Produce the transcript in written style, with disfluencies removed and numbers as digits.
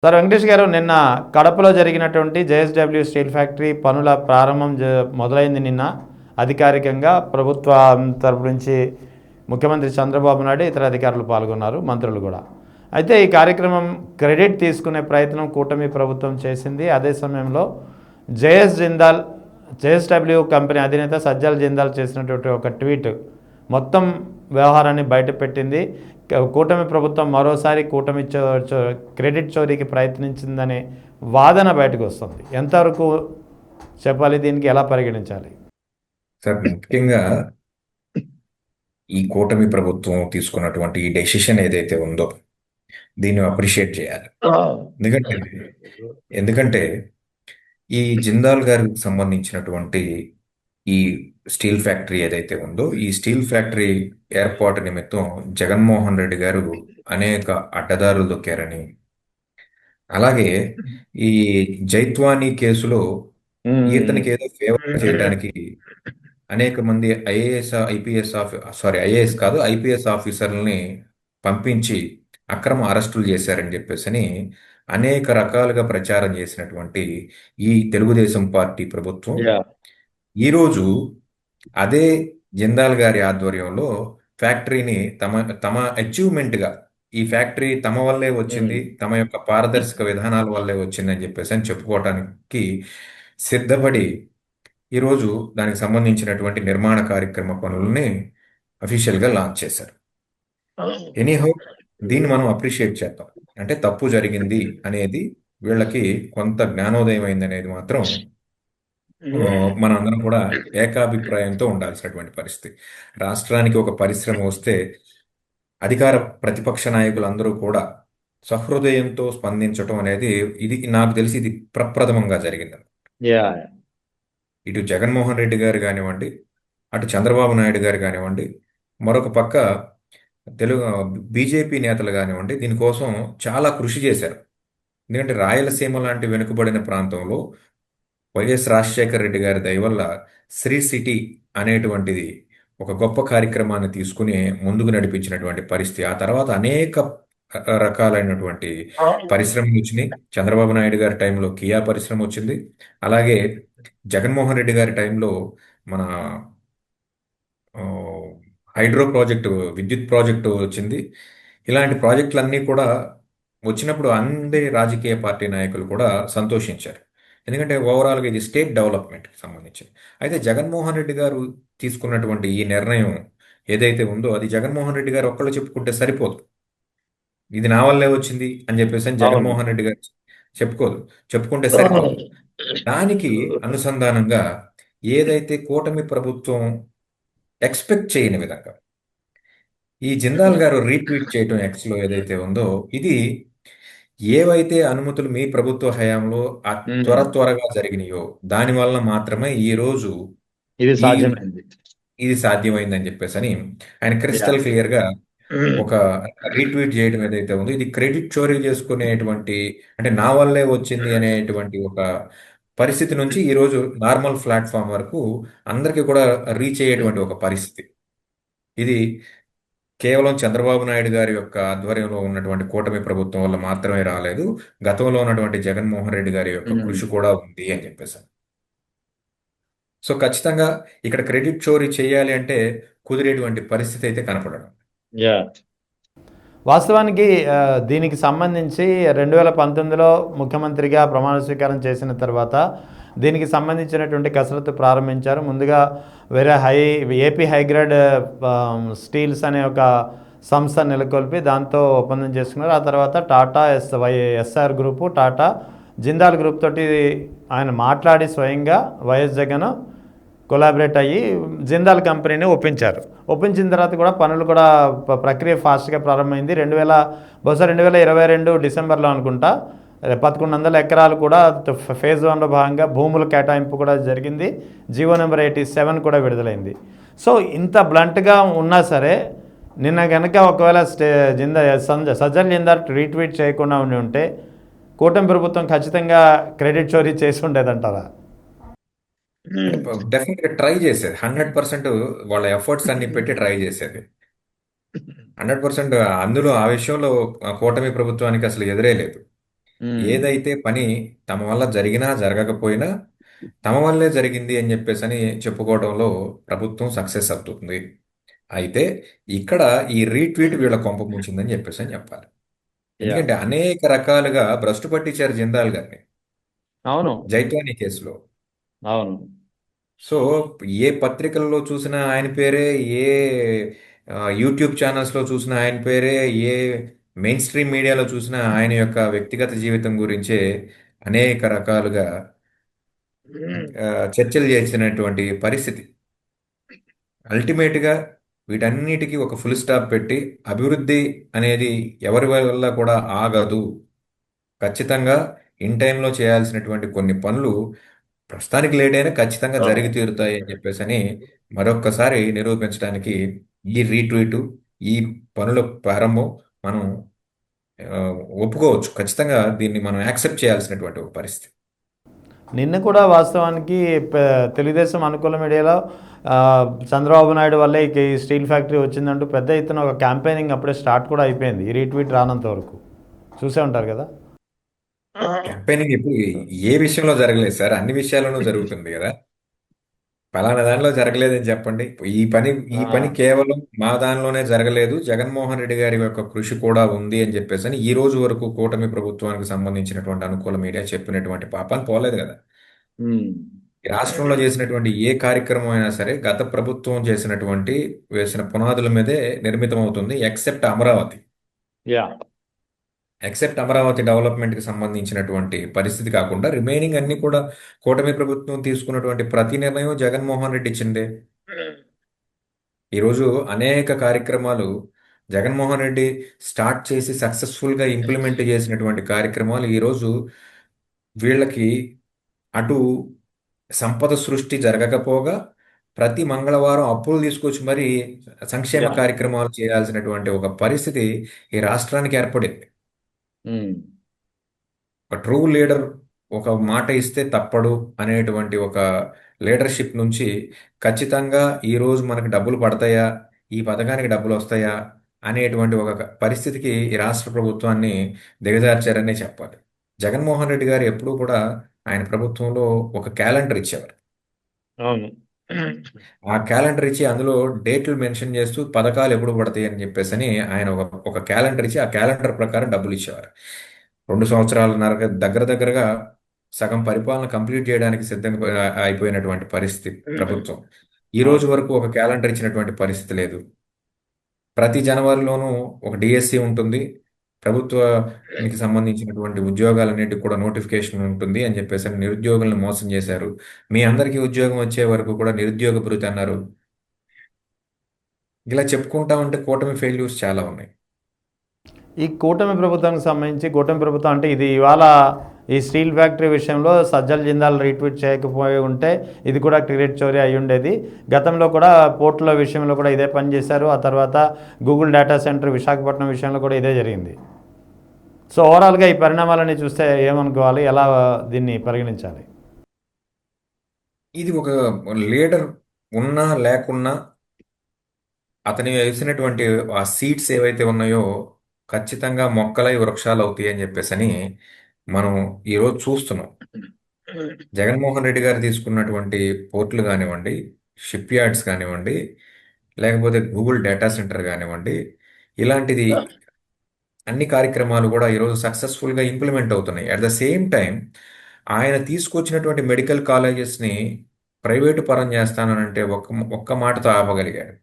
Sir Venkatesh గారు, నిన్న కడపలో జరిగినటువంటి జేఎస్డబ్ల్యూ స్టీల్ ఫ్యాక్టరీ పనుల ప్రారంభం మొదలైంది నిన్న అధికారికంగా. ప్రభుత్వం తరపు నుంచి ముఖ్యమంత్రి చంద్రబాబు నాయుడు ఇతర అధికారులు పాల్గొన్నారు, మంత్రులు కూడా. అయితే ఈ కార్యక్రమం క్రెడిట్ తీసుకునే ప్రయత్నం కూటమి ప్రభుత్వం చేసింది. అదే సమయంలో జేఎస్డబ్ల్యూ కంపెనీ అధినేత సజ్జల జిందాల్ చేసినటువంటి ఒక ట్వీట్ మొత్తం వ్యవహారాన్ని బయటపెట్టింది. కూటమి ప్రభుత్వం మరోసారి క్రెడిట్ చోరీకి ప్రయత్నించిందనే వాదన బయటకు వస్తుంది. ఎంతవరకు చెప్పాలి, దీనికి ఎలా పరిగణించాలి? సార్, ముఖ్యంగా ఈ కూటమి ప్రభుత్వం తీసుకున్నటువంటి ఈ డెసిషన్ ఏదైతే ఉందో దీన్ని అప్రిషియేట్ చేయాలి. ఎందుకంటే ఎందుకంటే ఈ జిందాల్ గారికి సంబంధించినటువంటి ఈ స్టీల్ ఫ్యాక్టరీ ఏదైతే ఉందో ఈ స్టీల్ ఫ్యాక్టరీ ఏర్పాటు నిమిత్తం జగన్మోహన్ రెడ్డి గారు అనేక అడ్డదారులు దొక్కారని, అలాగే ఈ జైత్వానీ కేసులో ఇతనికి ఏదో ఫేవర్ చేయడానికి అనేక మంది ఐఏఎస్ కాదు, ఐపీఎస్ ఆఫీసర్లని పంపించి అక్రమ అరెస్టులు చేశారని చెప్పేసి అనేక రకాలుగా ప్రచారం చేసినటువంటి ఈ తెలుగుదేశం పార్టీ ప్రభుత్వం ఈరోజు అదే జిందాల్ గారి ఆధ్వర్యంలో ఫ్యాక్టరీని తమ తమ అచీవ్మెంట్గా, ఈ ఫ్యాక్టరీ తమ వల్లే వచ్చింది, తమ యొక్క పారదర్శక విధానాల వల్లే వచ్చింది అని చెప్పేసి చెప్పుకోవటానికి సిద్ధపడి ఈరోజు దానికి సంబంధించినటువంటి నిర్మాణ కార్యక్రమ పనుల్ని అఫీషియల్గా లాంచ్ చేశారు. ఎనీహౌ, దీన్ని మనం అప్రిషియేట్ చేద్దాం. అంటే తప్పు జరిగింది అనేది వీళ్ళకి కొంత జ్ఞానోదయం అయింది అనేది మాత్రం మనం అందరం కూడా ఏకాభిప్రాయంతో ఉండాల్సినటువంటి పరిస్థితి. రాష్ట్రానికి ఒక పరిశ్రమ వస్తే అధికార ప్రతిపక్ష నాయకులందరూ కూడా సహృదయంతో స్పందించడం అనేది ఇది నాకు తెలిసి ఇది ప్రప్రథమంగా జరిగింది. ఇటు జగన్మోహన్ రెడ్డి గారు కానివ్వండి, అటు చంద్రబాబు నాయుడు గారు కానివ్వండి, మరొక పక్క తెలుగు బీజేపీ నేతలు కానివ్వండి, దీనికోసం చాలా కృషి చేశారు. ఎందుకంటే రాయలసీమ లాంటి వెనుకబడిన ప్రాంతంలో వైఎస్ రాజశేఖర రెడ్డి గారి దయ వల్ల శ్రీ సిటీ అనేటువంటిది ఒక గొప్ప కార్యక్రమాన్ని తీసుకుని ముందుకు నడిపించినటువంటి పరిస్థితి. ఆ తర్వాత అనేక రకాలైనటువంటి పరిశ్రమలు వచ్చినాయి. చంద్రబాబు నాయుడు గారి టైంలో కియా పరిశ్రమ వచ్చింది. అలాగే జగన్మోహన్ రెడ్డి గారి టైంలో మన హైడ్రో ప్రాజెక్టు, విద్యుత్ ప్రాజెక్టు వచ్చింది. ఇలాంటి ప్రాజెక్టులన్నీ కూడా వచ్చినప్పుడు అందరి రాజకీయ పార్టీ నాయకులు కూడా సంతోషించారు. ఎందుకంటే ఓవరాల్గా ఇది స్టేట్ డెవలప్మెంట్కి సంబంధించి. అయితే జగన్మోహన్ రెడ్డి గారు తీసుకున్నటువంటి ఈ నిర్ణయం ఏదైతే ఉందో అది జగన్మోహన్ రెడ్డి గారు ఒక్కళ్ళు చెప్పుకుంటే సరిపోదు. ఇది నా వల్లే వచ్చింది అని చెప్పేసి జగన్మోహన్ రెడ్డి గారు చెప్పుకుంటే సరిపోదు. దానికి అనుసంధానంగా ఏదైతే కూటమి ప్రభుత్వం ఎక్స్పెక్ట్ చేయని విధంగా ఈ జిందాల్ గారు రీట్వీట్ చేయటం ఎక్స్లో ఏదైతే ఉందో ఇది ఏవైతే అనుమతులు మీ ప్రభుత్వ హయాంలో త్వరగా జరిగినాయో దాని వల్ల మాత్రమే ఈ రోజు ఇది సాధ్యమైందని చెప్పేసి ఆయన క్రిస్టల్ క్లియర్ గా ఒక రీట్వీట్ చేయడం ఏదైతే ఉందో ఇది క్రెడిట్ చోరీ చేసుకునేటువంటి, అంటే నా వల్లే వచ్చింది అనేటువంటి ఒక పరిస్థితి నుంచి ఈరోజు నార్మల్ ప్లాట్ఫామ్ వరకు అందరికీ కూడా రీచ్ అయ్యేటువంటి ఒక పరిస్థితి. ఇది కేవలం చంద్రబాబు నాయుడు గారి యొక్క ఆధ్వర్యంలో ఉన్నటువంటి కూటమి ప్రభుత్వం వల్ల మాత్రమే రాలేదు, గతంలో ఉన్నటువంటి జగన్మోహన్ రెడ్డి గారి యొక్క కృషి కూడా ఉంది అని చెప్పేసాను. సో ఖచ్చితంగా ఇక్కడ క్రెడిట్ చోరీ చేయాలి అంటే కుదిరేటువంటి పరిస్థితి అయితే కనపడడం. వాస్తవానికి దీనికి సంబంధించి 2019లో ముఖ్యమంత్రిగా ప్రమాణ స్వీకారం చేసిన తర్వాత దీనికి సంబంధించినటువంటి కసరత్తు ప్రారంభించారు. ముందుగా ఏపీ హైగ్రేడ్ స్టీల్స్ అనే ఒక సంస్థ నెలకొల్పి దాంతో ఒప్పందం చేసుకున్నారు. ఆ తర్వాత టాటా ఎస్ఆర్ గ్రూపు, టాటా జిందాల్ గ్రూప్ తోటి ఆయన మాట్లాడి స్వయంగా వైఎస్ జగన్ కొలాబరేట్ అయ్యి జిందాల్ కంపెనీని ఒప్పించిన తర్వాత కూడా పనులు కూడా ప్రక్రియ ఫాస్ట్గా ప్రారంభమైంది. 2022 డిసెంబర్లో అనుకుంటా 1100 ఎకరాలు కూడా ఫేజ్ 1లో భాగంగా భూముల కేటాయింపు కూడా జరిగింది. జీవో నెంబర్ 87 కూడా విడుదలైంది. సో ఇంత బ్లంట్గా ఉన్నా సరే నిన్న కనుక ఒకవేళ సజ్జల జిందాల్ రీట్వీట్ చేయకుండా ఉంటే కూటమి ప్రభుత్వం ఖచ్చితంగా క్రెడిట్ చోరీ చేసి ఉండేదంటారా? డెఫినెట్ గా ట్రై చేసేది, 100% వాళ్ళ ఎఫర్ట్స్ అన్ని పెట్టి ట్రై చేసేది 100%. అందులో ఆ విషయంలో కూటమి ప్రభుత్వానికి అసలు ఎదురే లేదు. ఉమ్, ఏదైతే పని తమ వల్ల జరిగినా జరగకపోయినా తమ వల్లే జరిగింది అని చెప్పేసి అని చెప్పుకోవడంలో ప్రభుత్వం సక్సెస్ అవుతుంది. అయితే ఇక్కడ ఈ రీట్వీట్ వీళ్ళ కొంప ముంచిందని చెప్పేసి అని చెప్పాలి. యా, ఎందుకంటే అనేక రకాలుగా భ్రష్టు పట్టించారు జిందాల్ గారిని అవును, జైత్వానీ కేసులో. అవును. సో ఏ పత్రికల్లో చూసినా ఆయన పేరే, ఏ యూట్యూబ్ ఛానల్స్లో చూసినా ఆయన పేరే, ఏ మెయిన్ స్ట్రీమ్ మీడియాలో చూసినా ఆయన యొక్క వ్యక్తిగత జీవితం గురించే అనేక రకాలుగా ఆ, చర్చలు చేసినటువంటి పరిస్థితి. అల్టిమేట్గా వీటన్నిటికీ ఒక ఫుల్ స్టాప్ పెట్టి అభివృద్ధి అనేది ఎవరి వల్ల కూడా ఆగదు. ఖచ్చితంగా ఇన్ టైంలో చేయాల్సినటువంటి కొన్ని పనులు ప్రస్తుతానికి లేట్ అయినా ఖచ్చితంగా జరిగి తీరుతాయి అని చెప్పేసి అని మరొక్కసారి నిరూపించడానికి ఈ రీట్వీట్, ఈ పనుల ప్రారంభం మనం ఆ, ఒప్పుకోవచ్చు. ఖచ్చితంగా దీన్ని మనం యాక్సెప్ట్ చేయాల్సినటువంటి ఒక పరిస్థితి. నిన్న కూడా వాస్తవానికి తెలుగుదేశం అనుకూల మీడియాలో ఆ, చంద్రబాబు నాయుడు వల్లే ఇక ఈ స్టీల్ ఫ్యాక్టరీ వచ్చిందంటూ పెద్ద ఎత్తున ఒక క్యాంపెయినింగ్ అప్పుడే స్టార్ట్ కూడా అయిపోయింది, ఈ రీట్వీట్ రానంత వరకు చూసే ఉంటారు కదా. క్యాంపెయినింగ్ ఇప్పుడు ఏ విషయంలో జరగలేదు సార్, అన్ని విషయాల్లోనూ జరుగుతుంది కదా. ఫలానా దానిలో జరగలేదని చెప్పండి. ఈ పని కేవలం మా దానిలోనే జరగలేదు, జగన్మోహన్ రెడ్డి గారి యొక్క కృషి కూడా ఉంది అని చెప్పేసి అని ఈ రోజు వరకు కూటమి ప్రభుత్వానికి సంబంధించినటువంటి అనుకూల మీడియా చెప్పినటువంటి పాపాన్ని పోలేదు కదా. ఉమ్, ఈ రాష్ట్రంలో చేసినటువంటి ఏ కార్యక్రమం అయినా సరే గత ప్రభుత్వం చేసినటువంటి వేసిన పునాదుల మీదే నిర్మితం అవుతుంది, యా, ఎక్సెప్ట్ అమరావతి డెవలప్మెంట్కి సంబంధించినటువంటి పరిస్థితి కాకుండా రిమైనింగ్ అన్ని కూడా కూటమి ప్రభుత్వం తీసుకున్నటువంటి ప్రతి నిర్ణయం జగన్మోహన్ రెడ్డి ఇచ్చిందే. ఈరోజు అనేక కార్యక్రమాలు జగన్మోహన్ రెడ్డి స్టార్ట్ చేసి సక్సెస్ఫుల్గా ఇంప్లిమెంట్ చేసినటువంటి కార్యక్రమాలు ఈరోజు వీళ్ళకి అటు సంపద సృష్టి జరగకపోగా ప్రతి మంగళవారం అప్పులు తీసుకొచ్చి మరి సంక్షేమ యా, కార్యక్రమాలు చేయాల్సినటువంటి ఒక పరిస్థితి ఈ రాష్ట్రానికి ఏర్పడింది. ఉమ్, ఒక ట్రూ లీడర్ ఒక మాట ఇస్తే తప్పడు అనేటువంటి ఒక లీడర్షిప్ నుంచి ఖచ్చితంగా ఈరోజు మనకి డబ్బులు పడతాయా, ఈ పథకానికి డబ్బులు వస్తాయా అనేటువంటి ఒక పరిస్థితికి ఈ రాష్ట్ర ప్రభుత్వాన్ని దిగజార్చారనే చెప్పాలి. జగన్మోహన్ రెడ్డి గారు ఎప్పుడూ కూడా ఆయన ప్రభుత్వంలో ఒక క్యాలెండర్ ఇచ్చేవారు. అవును. ఆ క్యాలెండర్ ఇచ్చి అందులో డేట్లు మెన్షన్ చేస్తూ పథకాలు ఎప్పుడు పడతాయి అని చెప్పేసి అని ఆయన ఒక క్యాలెండర్ ఇచ్చి ఆ క్యాలెండర్ ప్రకారం డబ్బులు ఇచ్చేవారు. 2 సంవత్సరాలన్నర దగ్గర దగ్గరగా సగం పరిపాలన కంప్లీట్ చేయడానికి సిద్ధంగా అయిపోయినటువంటి పరిస్థితి ప్రభుత్వం. ఈ రోజు అవును. వరకు ఒక క్యాలెండర్ ఇచ్చినటువంటి పరిస్థితి లేదు. ప్రతి జనవరిలోనూ ఒక డిఎస్సి ఉంటుంది, ప్రభుత్వానికి సంబంధించినటువంటి ఉద్యోగాలన్నిటికి కూడా నోటిఫికేషన్ ఉంటుంది అని చెప్పేసి అని నిరుద్యోగులను మోసం చేశారు. మీ అందరికీ ఉద్యోగం వచ్చే వరకు కూడా నిరుద్యోగ భృతి అన్నారు. ఇలా చెప్పుకుంటా ఉంటే కూటమి ఫెయిల్యూర్స్ చాలా ఉన్నాయి. ఈ కూటమి ప్రభుత్వానికి సంబంధించి, కూటమి ప్రభుత్వం అంటే ఇది ఇవాళ ఈ స్టీల్ ఫ్యాక్టరీ విషయంలో సజ్జల జిందాల్ రీట్వీట్ చేయకపోయి ఉంటే ఇది కూడా క్రెడిట్ చోరీ అయి ఉండేది. గతంలో కూడా పోర్టుల విషయంలో కూడా ఇదే పని చేశారు. ఆ తర్వాత గూగుల్ డేటా సెంటర్ విశాఖపట్నం విషయంలో కూడా ఇదే జరిగింది. సో ఓవరాల్గా ఈ పరిణామాలని చూస్తే ఏమనుకోవాలి, ఎలా దీన్ని పరిగణించాలి? ఇది ఒక లీడర్ ఉన్నా లేకున్నా అతని వేసినటువంటి ఆ సీడ్స్ ఏవైతే ఉన్నాయో ఖచ్చితంగా మొక్కలై వృక్షాలు అవుతాయి అని చెప్పేసి అని మనం ఈరోజు చూస్తున్నాం. జగన్మోహన్ రెడ్డి గారు తీసుకున్నటువంటి పోర్టులు కానివ్వండి, షిప్ యార్డ్స్ కానివ్వండి, లేకపోతే గూగుల్ డేటా సెంటర్ కానివ్వండి, ఇలాంటిది అన్ని కార్యక్రమాలు కూడా ఈరోజు సక్సెస్ఫుల్గా ఇంప్లిమెంట్ అవుతున్నాయి. అట్ ద సేమ్ టైం ఆయన తీసుకొచ్చినటువంటి మెడికల్ కాలేజెస్ని ప్రైవేటు పరం చేస్తానంటే ఒక్క ఒక్క మాటతో ఆపగలిగాడు.